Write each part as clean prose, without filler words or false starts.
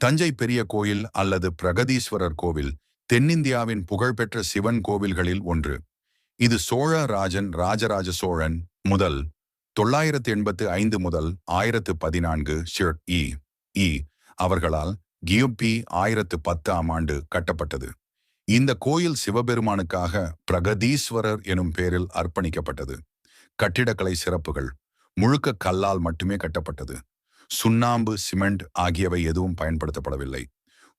தஞ்சை பெரிய கோயில் அல்லது பிரகதீஸ்வரர் கோவில் தென்னிந்தியாவின் புகழ்பெற்ற சிவன் கோவில்களில் ஒன்று. இது சோழ ராஜன் ராஜராஜ சோழன் முதல் 985 முதல் 1014 இ அவர்களால் கியுபி 1010ஆம் ஆண்டு கட்டப்பட்டது. இந்த கோயில் சிவபெருமானுக்காக பிரகதீஸ்வரர் எனும் பெயரில் அர்ப்பணிக்கப்பட்டது. கட்டிடக்கலை சிறப்புகள்: முழுக்க கல்லால் மட்டுமே கட்டப்பட்டது. சுண்ணாம்பு, சிமெண்ட் ஆகியவை எதுவும் பயன்படுத்தப்படவில்லை.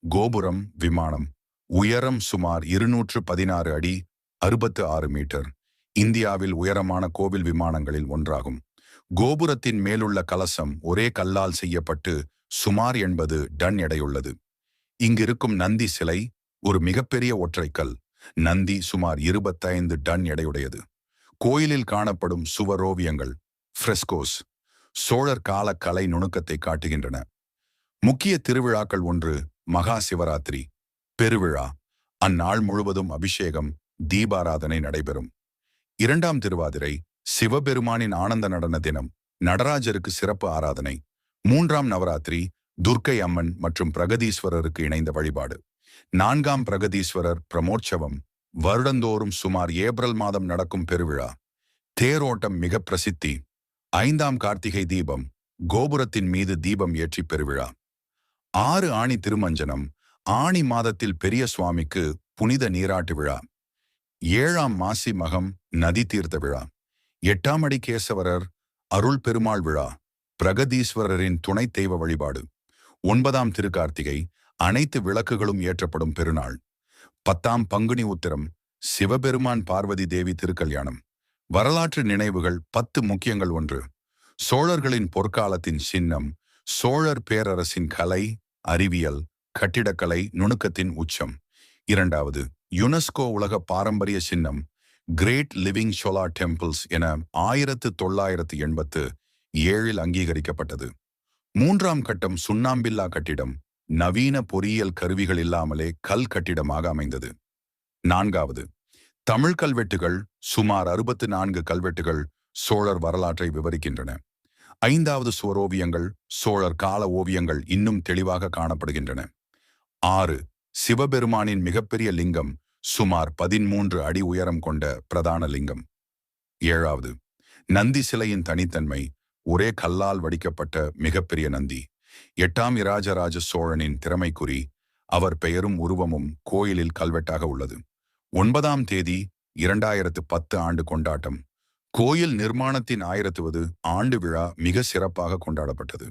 கோபுரம், விமானம். உயரம் சுமார் 216 அடி 66 மீட்டர். இந்தியாவில் உயரமான கோவில் விமானங்களில் ஒன்றாகும். கோபுரத்தின் மேலுள்ள கலசம் ஒரே கல்லால் செய்யப்பட்டு சுமார் 80 டன் எடையுள்ளது. இங்கிருக்கும் நந்தி சிலை ஒரு மிகப்பெரிய ஒற்றைக்கல். நந்தி சுமார் 25 டன் எடையுடையது. கோயிலில் காணப்படும் சுவரோவியங்கள் ஃப்ரெஸ்கோஸ் சோழர் கால கலை நுணுக்கத்தை காட்டுகின்றன. முக்கிய திருவிழாக்கள்: ஒன்று, மகா சிவராத்திரி பெருவிழா. அந்நாள் முழுவதும் அபிஷேகம், தீபாராதனை நடைபெறும். இரண்டாம் திருவாதிரை, சிவபெருமானின் ஆனந்த நடன தினம். நடராஜருக்கு சிறப்பு ஆராதனை. மூன்றாம் நவராத்திரி, துர்க்கை அம்மன் மற்றும் பிரகதீஸ்வரருக்கு இணைந்த வழிபாடு. நான்காம் பிரகதீஸ்வரர் பிரமோற்சவம், வருடந்தோறும் சுமார் ஏப்ரல் மாதம் நடக்கும் பெருவிழா. தேரோட்டம் மிக பிரசித்தி. ஐந்தாம் கார்த்திகை தீபம், கோபுரத்தின் மீது தீபம் ஏற்றி பெருவிழா. 6 ஆணி திருமஞ்சனம், ஆணி மாதத்தில் பெரிய சுவாமிக்கு புனித நீராட்டு விழா. 7ஆம் மாசி மகம், நதி தீர்த்த விழா. 8ஆம் அடி கேசவரர் அருள் பெருமாள் விழா, பிரகதீஸ்வரரின் துணை தெய்வ வழிபாடு. 9ஆம் திருக்கார்த்திகை, அனைத்து விளக்குகளும் ஏற்றப்படும் பெருநாள். 10ஆம் பங்குனி உத்திரம், சிவபெருமான் பார்வதி தேவி திருக்கல்யாணம். வரலாற்று நினைவுகள் 10 முக்கியங்கள். 1, சோழர்களின் பொற்காலத்தின் சின்னம். சோழர் பேரரசின் கலை, அறிவியல், கட்டிடக்கலை நுணுக்கத்தின் உச்சம். 2வது, யுனெஸ்கோ உலக பாரம்பரிய சின்னம், கிரேட் லிவிங் ஷோலா டெம்பிள்ஸ் என 1987 அங்கீகரிக்கப்பட்டது. 3ஆம் கட்டம் சுண்ணாம்பில்லா கட்டிடம், நவீன பொறியியல் கருவிகள் இல்லாமலே கல் கட்டிடமாக அமைந்தது. 4வது, தமிழ் கல்வெட்டுகள். சுமார் 64 கல்வெட்டுகள் சோழர் வரலாற்றை விவரிக்கின்றன. 5வது, சுவரோவியங்கள். சோழர் கால ஓவியங்கள் இன்னும் தெளிவாக காணப்படுகின்றன. 6, சிவபெருமானின் மிகப்பெரிய லிங்கம், சுமார் 13 அடி உயரம் கொண்ட பிரதான லிங்கம். 7வது, நந்தி சிலையின் தனித்தன்மை, ஒரே கல்லால் வடிக்கப்பட்ட மிகப்பெரிய நந்தி. 8ஆம் இராஜராஜ சோழனின் திறமைக்குறி, அவர் பெயரும் உருவமும் கோயிலில் கல்வெட்டாக உள்ளது. 9ஆம் தேதி 2010 ஆண்டு கொண்டாட்டம். கோயில் நிர்மாணத்தின் 1000வது ஆண்டு விழா மிக சிறப்பாக கொண்டாடப்பட்டது.